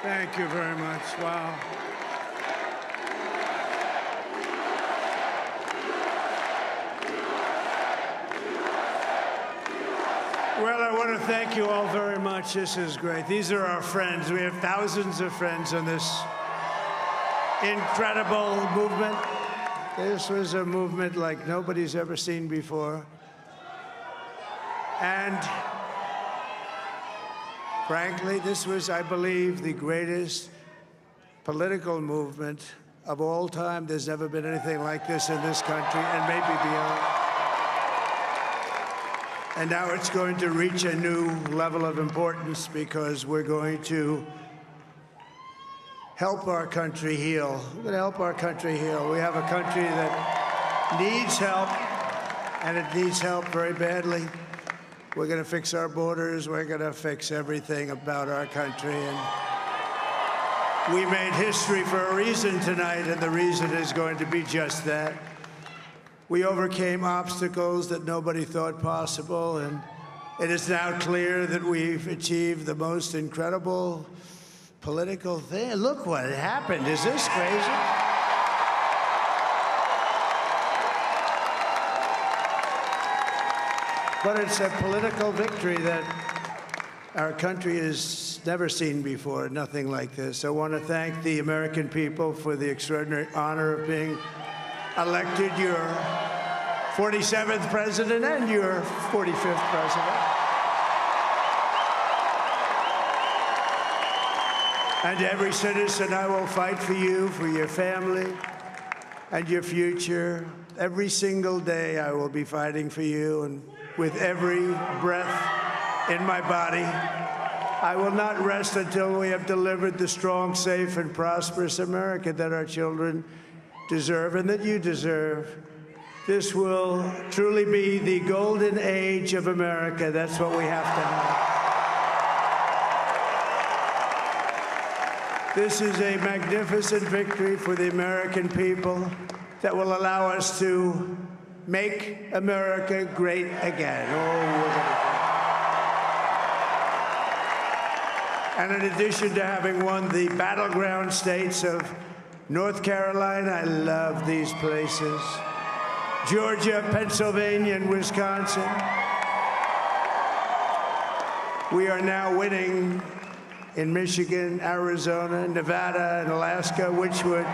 Thank you very much. Wow. Well, I want to thank you all very much. This is great. These are our friends. We have thousands of friends in this incredible movement. This was a movement like nobody's ever seen before. And frankly, this was, I believe, the greatest political movement of all time. There's never been anything like this in this country, and maybe beyond. And now it's going to reach a new level of importance because we're going to help our country heal. We're going to help our country heal. We have a country that needs help, and it needs help very badly. We're going to fix our borders. We're going to fix everything about our country. And we made history for a reason tonight, and the reason is going to be just that. We overcame obstacles that nobody thought possible, and it is now clear that we've achieved the most incredible political thing. Look what happened. Is this crazy? But it's a political victory that our country has never seen before, nothing like this. I want to thank the American people for the extraordinary honor of being elected your 47th president and your 45th president. And every citizen, I will fight for you, for your family, and your future. Every single day, I will be fighting for you, and with every breath in my body, I will not rest until we have delivered the strong, safe, and prosperous America that our children deserve and that you deserve. This will truly be the golden age of America. That's what we have to have. This is a magnificent victory for the American people that will allow us to make America great again. And in addition to having won the battleground states of North Carolina, I love these places, Georgia, Pennsylvania, and Wisconsin, we are now winning in Michigan, Arizona, Nevada, and Alaska, which would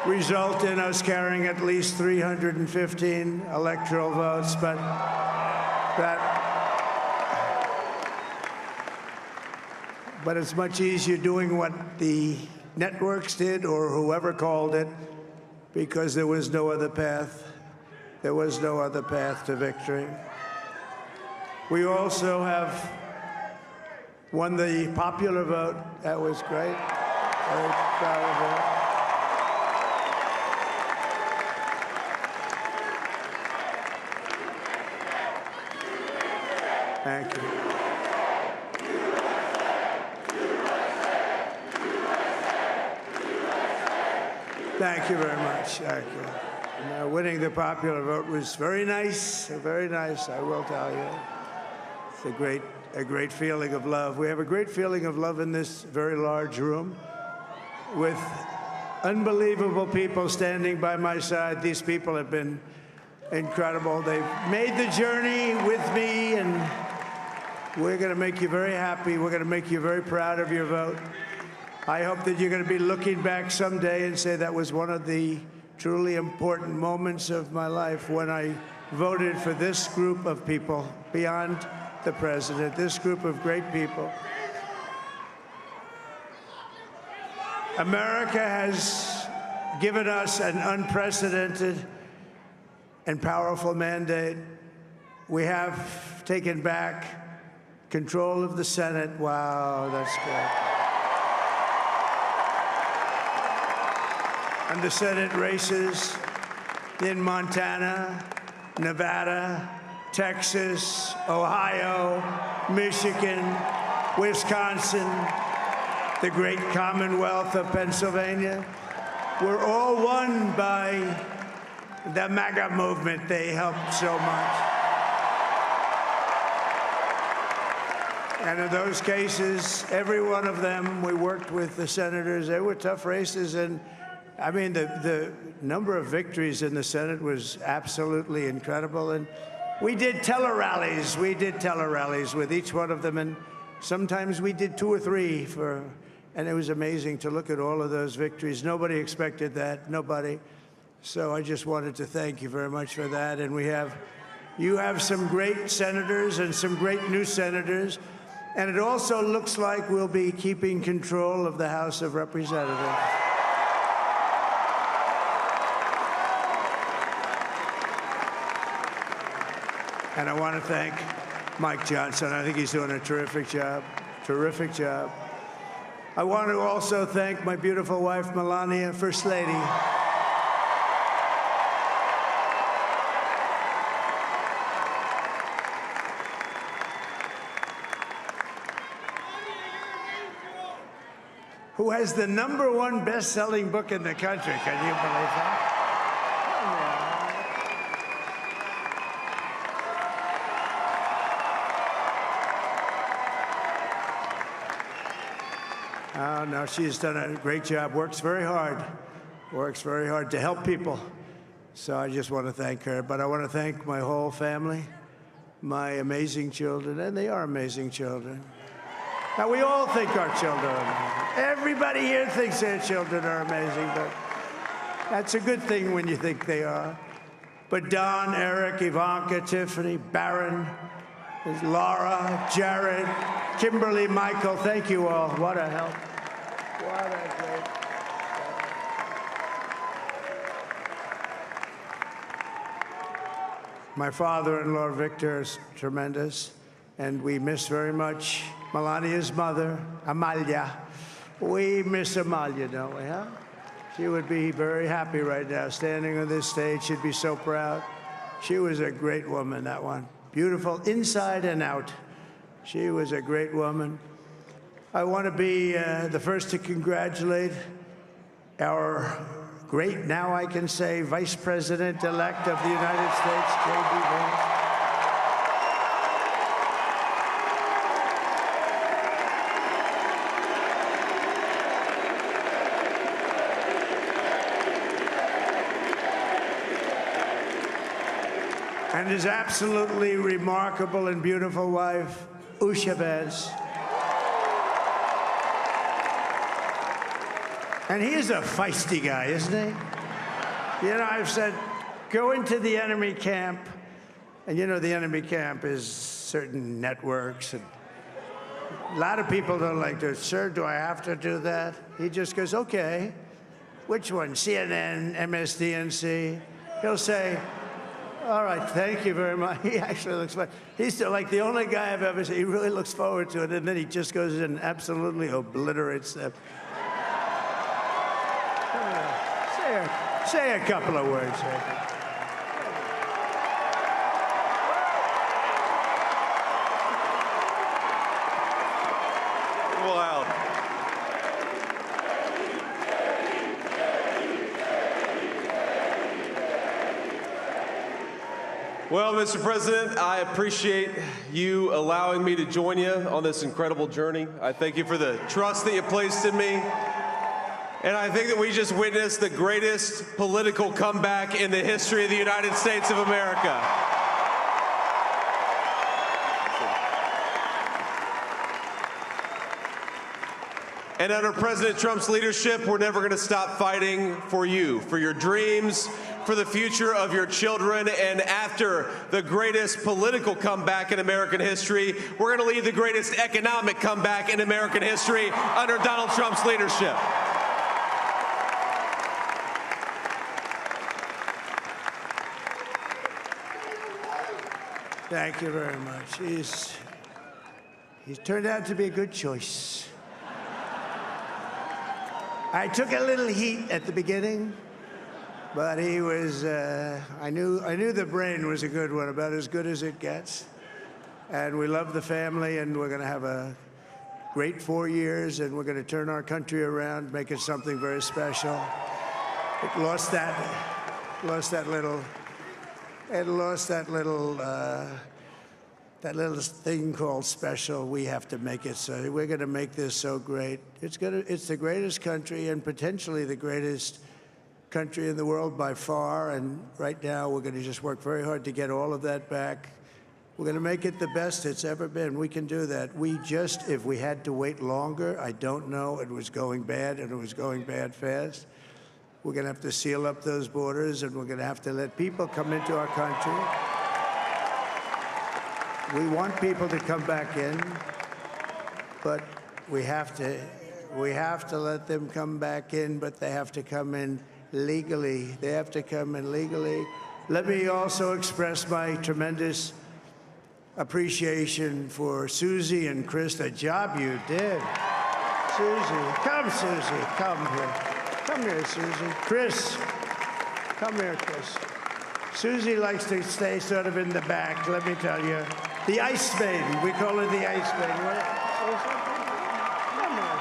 result in us carrying at least 315 electoral votes, but it's much easier doing what the networks did or whoever called it, because there was no other path. There was no other path to victory. We also have won the popular vote. That was great. Very proud of that. Thank you. Thank you very much. Thank you. And, winning the popular vote was very nice, I will tell you. It's a great feeling of love. We have a great feeling of love in this very large room with unbelievable people standing by my side. These people have been incredible. They've made the journey with me, and we're going to make you very happy. We're going to make you very proud of your vote. I hope that you're going to be looking back someday and say that was one of the truly important moments of my life when I voted for this group of people beyond the president, this group of great people. America has given us an unprecedented and powerful mandate. We have taken back control of the Senate. Wow, that's good. And the Senate races in Montana, Nevada, Texas, Ohio, Michigan, Wisconsin, the great Commonwealth of Pennsylvania, were all won by the MAGA movement. They helped so much. And in those cases, every one of them, we worked with the senators. They were tough races. And I mean, the number of victories in the Senate was absolutely incredible. And we did tele-rallies. We did tele-rallies with each one of them. And sometimes we did 2 or 3 and it was amazing to look at all of those victories. Nobody expected that, nobody. So I just wanted to thank you very much for that. And you have some great senators and some great new senators. And it also looks like we'll be keeping control of the House of Representatives. And I want to thank Mike Johnson. I think he's doing a terrific job, terrific job. I want to also thank my beautiful wife, Melania, First Lady. Who has the #1 best-selling book in the country. Can you believe that? Oh, no, she's done a great job, works very hard to help people. So I just want to thank her. But I want to thank my whole family, my amazing children, and they are amazing children. Now, we all think our children are amazing. Everybody here thinks their children are amazing, but that's a good thing when you think they are. But Don, Eric, Ivanka, Tiffany, Barron, Laura, Jared, Kimberly, Michael, thank you all. What a help. What a great. My father-in-law, Victor, is tremendous, and we miss very much Melania's mother, Amalia. We miss Amalia, don't we, huh? She would be very happy right now, standing on this stage. She'd be so proud. She was a great woman, that one. Beautiful inside and out. She was a great woman. I want to be the first to congratulate our great, now I can say, Vice President-elect of the United States, J.D. Vance. And his absolutely remarkable and beautiful wife, Usha Vance. And he is a feisty guy, isn't he? You know, I've said, go into the enemy camp. And you know, the enemy camp is certain networks. And a lot of people don't like to, sir, do I have to do that? He just goes, okay. Which one? CNN, MSDNC? He'll say, all right, thank you very much. He actually looks fun. He's still like the only guy I've ever seen. He really looks forward to it, and then he just goes in and absolutely obliterates them. Say a couple of words. Wow. Well, Mr. President, I appreciate you allowing me to join you on this incredible journey. I thank you for the trust that you placed in me. And I think that we just witnessed the greatest political comeback in the history of the United States of America. And under President Trump's leadership, we're never going to stop fighting for you, for your dreams, for the future of your children. And after the greatest political comeback in American history, we're going to lead the greatest economic comeback in American history under Donald Trump's leadership. Thank you very much. He's turned out to be a good choice. I took a little heat at the beginning, but he was, I knew the brain was a good one, about as good as it gets. And we love the family, and we're going to have a great 4 years, and we're going to turn our country around, make it something very special. It lost that little that little thing called special, we have to make it so. We're going to make this so great. It's the greatest country and potentially the greatest country in the world by far. And right now, we're going to just work very hard to get all of that back. We're going to make it the best it's ever been. We can do that. If we had to wait longer, I don't know. It was going bad, and it was going bad fast. We're going to have to seal up those borders, and we're going to have to let people come into our country. We want people to come back in, but we have to let them come back in, but they have to come in legally. They have to come in legally. Let me also express my tremendous appreciation for Susie and Chris, the job you did. Susie, come here. Come here, Susie. Chris, come here, Chris. Susie likes to stay sort of in the back, let me tell you. The Ice Maiden, we call her the Ice Maiden. Come here,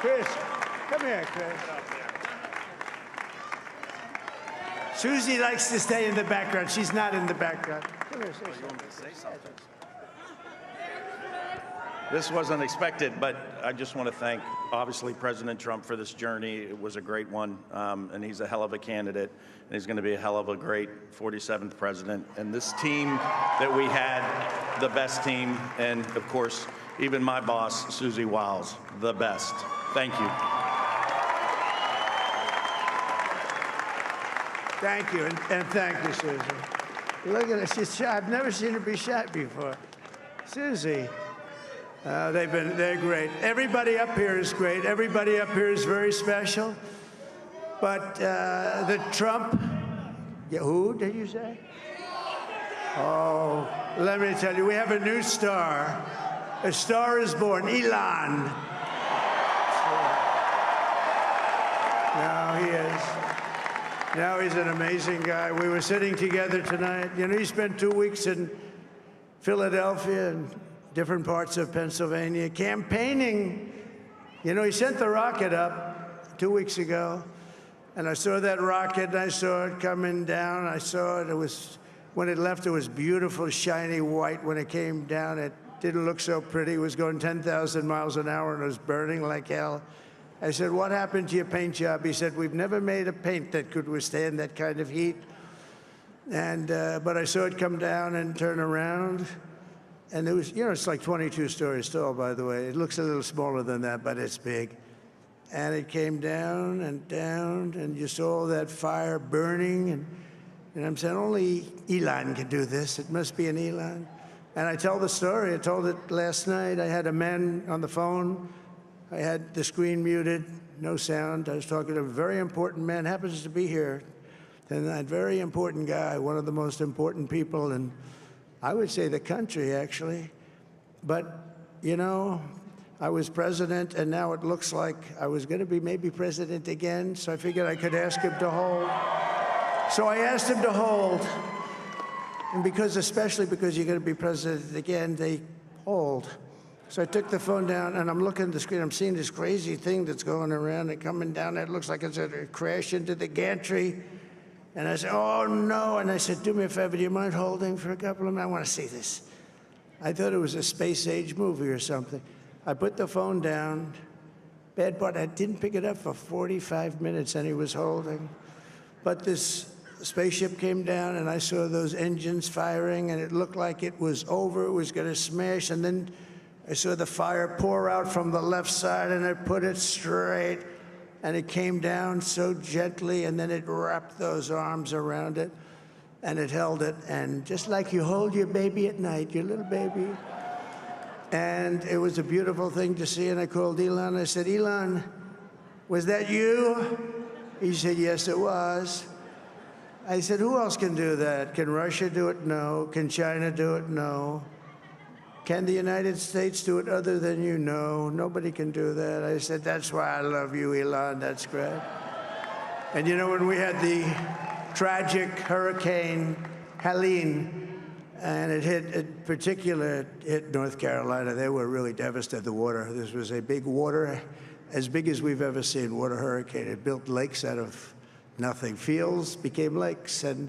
Chris. Come here, Chris. Susie likes to stay in the background. She's not in the background. Come here, say something. This wasn't expected, but I just want to thank, obviously, President Trump for this journey. It was a great one, and he's a hell of a candidate, and he's going to be a hell of a great 47th president. And this team that we had, the best team, and, of course, even my boss, Susie Wiles, the best. Thank you. Thank you, and thank you, Susie. Look at her, she's shy. I've never seen her be shy before. Susie, they're great. Everybody up here is great. Everybody up here is very special. But the Trump, who did you say? Oh, let me tell you, we have a new star. A star is born, Elon. Now he is. Now he's an amazing guy. We were sitting together tonight. You know, he spent 2 weeks in Philadelphia and different parts of Pennsylvania campaigning. You know, he sent the rocket up 2 weeks ago, and I saw that rocket, and I saw it coming down. I saw it. It was, when it left, it was beautiful, shiny white. When it came down, it didn't look so pretty. It was going 10,000 miles an hour, and it was burning like hell. I said, what happened to your paint job? He said, we've never made a paint that could withstand that kind of heat. And but I saw it come down and turn around. And it was, you know, it's like 22 stories tall, by the way. It looks a little smaller than that, but it's big. And it came down, and you saw that fire burning. And I'm saying, only Elon can do this. It must be an Elon. And I tell the story. I told it last night. I had a man on the phone. I had the screen muted, no sound. I was talking to a very important man, happens to be here. And that very important guy, one of the most important people in, I would say, the country, actually. But, you know, I was president, and now it looks like I was going to be maybe president again, so I figured I could ask him to hold. So I asked him to hold. And especially because you're going to be president again, they hold. So I took the phone down, and I'm looking at the screen. I'm seeing this crazy thing that's going around and coming down. It looks like it's going to crash into the gantry. And I said, oh, no. And I said, do me a favor, do you mind holding for a couple of minutes? I want to see this. I thought it was a space-age movie or something. I put the phone down. Bad part, I didn't pick it up for 45 minutes, and he was holding. But this spaceship came down, and I saw those engines firing, and it looked like it was over. It was going to smash, and then I saw the fire pour out from the left side, and I put it straight, and it came down so gently, and then it wrapped those arms around it, and it held it, and just like you hold your baby at night, your little baby. And it was a beautiful thing to see, and I called Elon. I said, Elon, was that you? He said, yes, it was. I said, who else can do that? Can Russia do it? No. Can China do it? No. Can the United States do it other than you? No, nobody can do that. I said, that's why I love you, Elon. That's great. And you know, when we had the tragic Hurricane Helene, and it hit North Carolina, they were really devastated, the water. This was a big water, as big as we've ever seen, water hurricane. It built lakes out of nothing. Fields became lakes, and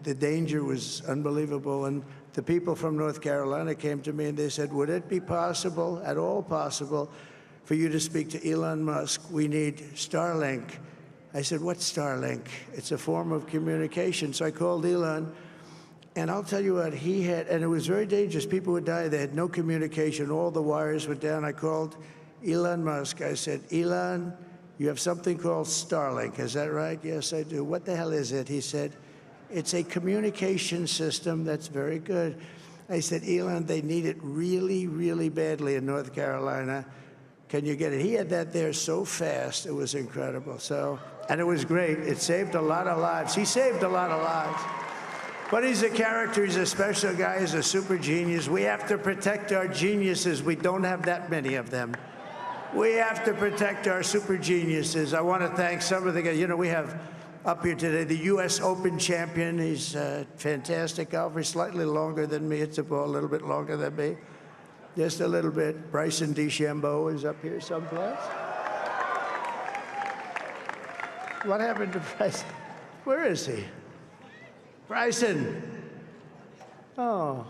the danger was unbelievable. And the people from North Carolina came to me and they said, would it be possible, at all possible, for you to speak to Elon Musk? We need Starlink. I said, what's Starlink? It's a form of communication. So I called Elon, and I'll tell you what, he had, and it was very dangerous. People would die. They had no communication. All the wires were down. I called Elon Musk. I said, Elon, you have something called Starlink. Is that right? Yes, I do. What the hell is it? He said, it's a communication system that's very good. I said, Elon, they need it really, really badly in North Carolina. Can you get it? He had that there so fast. It was incredible. So, and it was great. It saved a lot of lives. He saved a lot of lives. But he's a character. He's a special guy. He's a super genius. We have to protect our geniuses. We don't have that many of them. We have to protect our super geniuses. I want to thank some of the guys. You know, we have up here today the U.S. Open champion. He's a fantastic golfer. He's slightly longer than me. It's a ball a little bit longer than me. Just a little bit. Bryson DeChambeau is up here someplace. What happened to Bryson? Where is he? Bryson. Oh,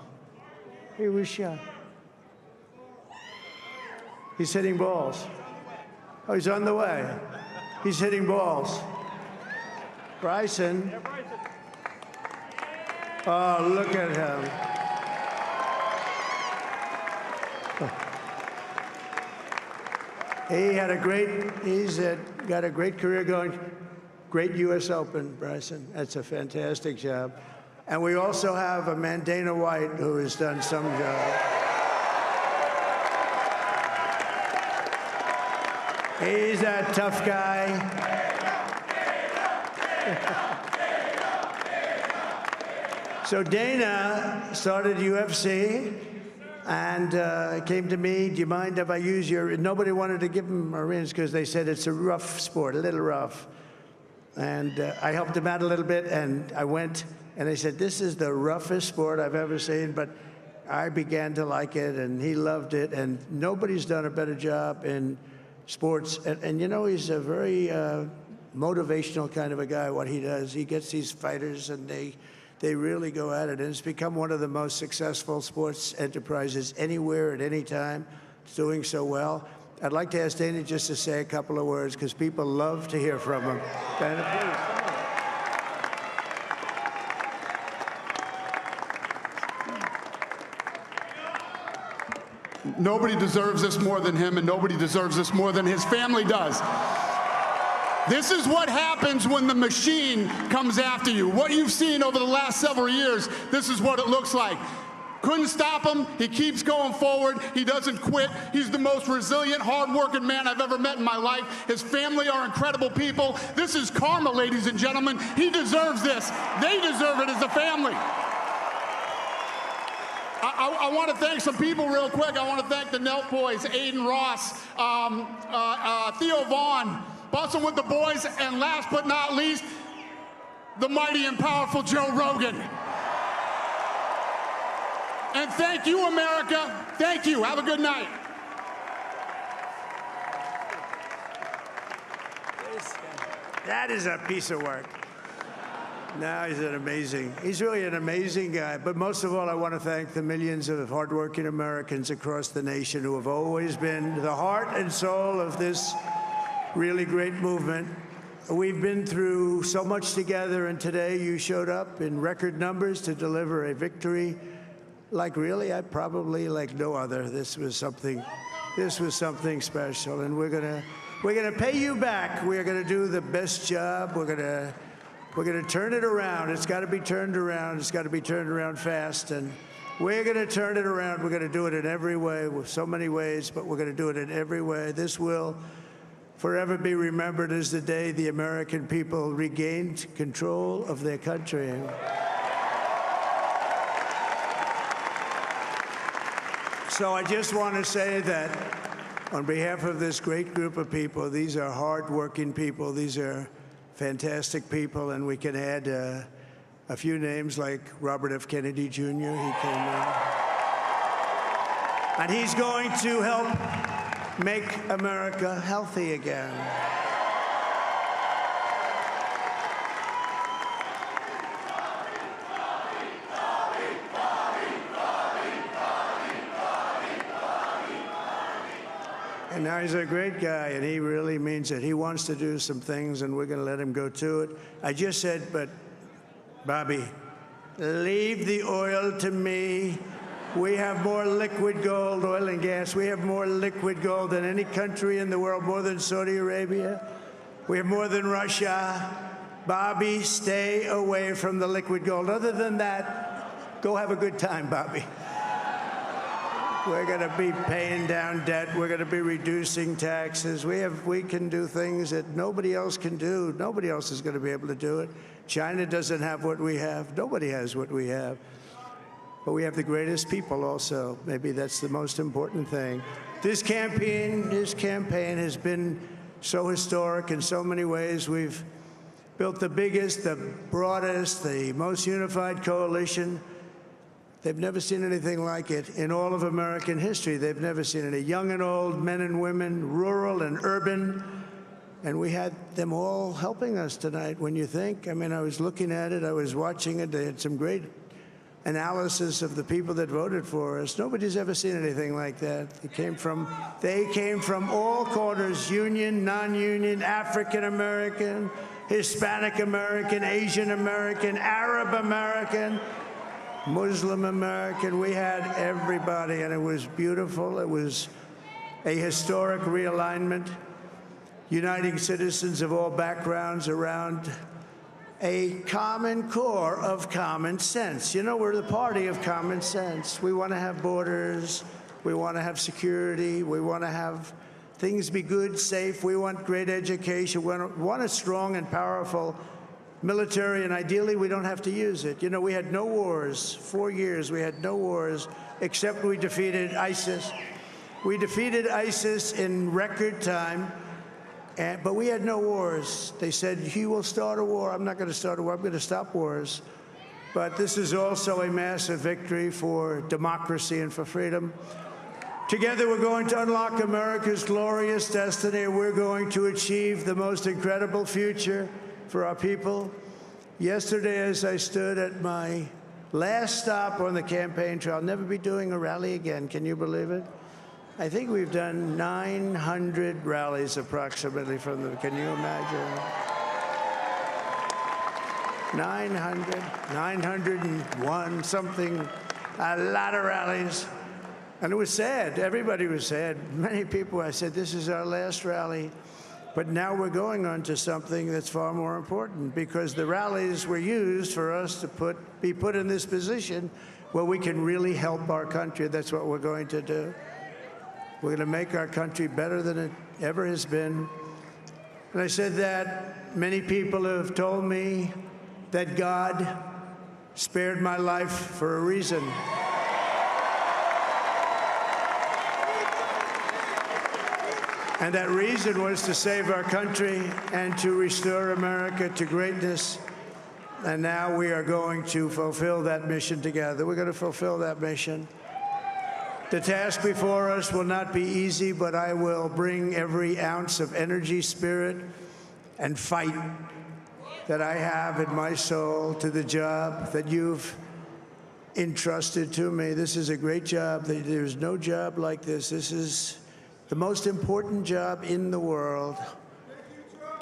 he was shot. He's hitting balls. Oh, he's on the way. He's hitting balls. Bryson. Oh, look at him. He's got a great career going. Great U.S. Open, Bryson. That's a fantastic job. And we also have a man, Dana White, who has done some job. He's a tough guy. So Dana started UFC and came to me, do you mind if I use your, nobody wanted to give him a rinse because they said it's a rough sport, a little rough. And I helped him out a little bit, and I went, and they said, this is the roughest sport I've ever seen, but I began to like it, and he loved it, and nobody's done a better job in sports. And you know, he's a very motivational kind of a guy, what he does. He gets these fighters, and they really go at it, and it's become one of the most successful sports enterprises anywhere at any time. It's doing so well. I'd like to ask Dana just to say a couple of words, because people love to hear from him. Dana, please. Nobody deserves this more than him, and nobody deserves this more than his family does. This is what happens when the machine comes after you. What you've seen over the last several years, this is what it looks like. Couldn't stop him. He keeps going forward. He doesn't quit. He's the most resilient, hard-working man I've ever met in my life. His family are incredible people. This is karma, ladies and gentlemen. He deserves this. They deserve it as a family. I want to thank some people real quick. I want to thank the Nelk boys, Aiden Ross, Theo Vaughn, busting with the boys, and last but not least, the mighty and powerful Joe Rogan. And thank you, America. Thank you. Have a good night. That is a piece of work. No, he's really an amazing guy. But most of all, I want to thank the millions of hardworking Americans across the nation who have always been the heart and soul of this really great movement. We've been through so much together, and today you showed up in record numbers to deliver a victory like really, probably like no other. This was something special, and we're gonna pay you back. We're gonna do the best job. We're gonna turn it around. It's got to be turned around. It's got to be turned around fast, and we're gonna turn it around. We're gonna do it in every way, with so many ways, but we're gonna do it in every way. This will forever be remembered as the day the American people regained control of their country. So I just want to say that on behalf of this great group of people, these are hard-working people. These are fantastic people, and we can add a few names like Robert F. Kennedy Jr. He came in. And he's going to help make America healthy again. And now he's a great guy, and he really means it. He wants to do some things, and we're going to let him go to it. I just said, but, Bobby, leave the oil to me. We have more liquid gold, oil and gas. We have more liquid gold than any country in the world, more than Saudi Arabia. We have more than Russia. Bobby, stay away from the liquid gold. Other than that, go have a good time, Bobby. We're going to be paying down debt. We're going to be reducing taxes. We can do things that nobody else can do. Nobody else is going to be able to do it. China doesn't have what we have. Nobody has what we have. But we have the greatest people also. Maybe that's the most important thing. This campaign has been so historic in so many ways. We've built the biggest, the broadest, the most unified coalition. They've never seen anything like it in all of American history. They've never seen it. Young and old, men and women, rural and urban. And we had them all helping us tonight. When you think, I mean, I was looking at it, I was watching it. They had some great analysis of the people that voted for us. Nobody's ever seen anything like that. They came from all corners, union, non-union, African American, Hispanic American, Asian American, Arab American, Muslim American. We had everybody, and it was beautiful. It was a historic realignment, uniting citizens of all backgrounds around a common core of common sense. You know, we're the party of common sense. We want to have borders. We want to have security. We want to have things be good, safe. We want great education. We want a strong and powerful military, and ideally, we don't have to use it. You know, we had no wars. 4 years, we had no wars, except we defeated ISIS. We defeated ISIS in record time, but we had no wars. They said, he will start a war. I'm not going to start a war. I'm going to stop wars. But this is also a massive victory for democracy and for freedom. Together, we're going to unlock America's glorious destiny. We're going to achieve the most incredible future for our people. Yesterday, as I stood at my last stop on the campaign trail, I'll never be doing a rally again. Can you believe it? I think we've done 900 rallies approximately from them. Can you imagine? 901 something, a lot of rallies. And it was sad. Everybody was sad. Many people, I said, this is our last rally. But now we're going on to something that's far more important, because the rallies were used for us to be put in this position where we can really help our country. That's what we're going to do. We're going to make our country better than it ever has been. And I said that many people have told me that God spared my life for a reason. And that reason was to save our country and to restore America to greatness. And now we are going to fulfill that mission together. We're going to fulfill that mission. The task before us will not be easy, but I will bring every ounce of energy, spirit, and fight that I have in my soul to the job that you've entrusted to me. This is a great job. There's no job like this. This is the most important job in the world.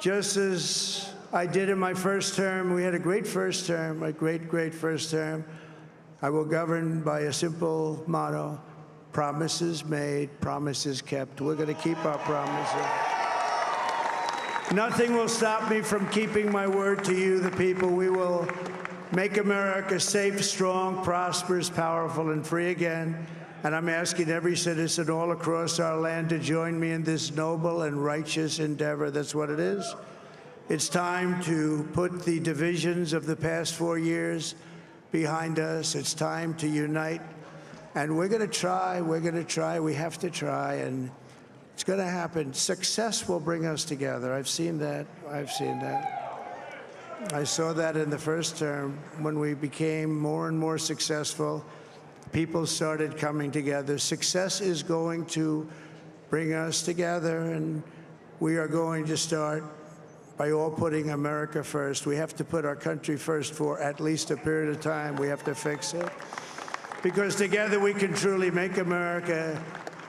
Just as I did in my first term, we had a great first term, a great, great first term. I will govern by a simple motto: promises made, promises kept. We're going to keep our promises. Nothing will stop me from keeping my word to you, the people. We will make America safe, strong, prosperous, powerful, and free again. And I'm asking every citizen all across our land to join me in this noble and righteous endeavor. That's what it is. It's time to put the divisions of the past 4 years behind us. It's time to unite. And we're going to try. We're going to try. We have to try. And it's going to happen. Success will bring us together. I've seen that. I've seen that. I saw that in the first term when we became more and more successful. People started coming together. Success is going to bring us together, and we are going to start by all putting America first. We have to put our country first for at least a period of time. We have to fix it, because together we can truly make America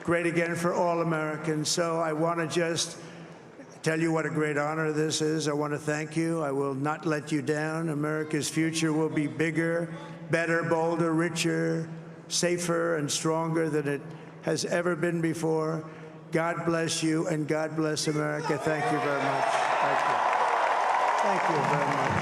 great again for all Americans. So I want to just tell you what a great honor this is. I want to thank you. I will not let you down. America's future will be bigger, better, bolder, richer, safer, and stronger than it has ever been before. God bless you, and God bless America. Thank you very much. Thank you. Thank you very much.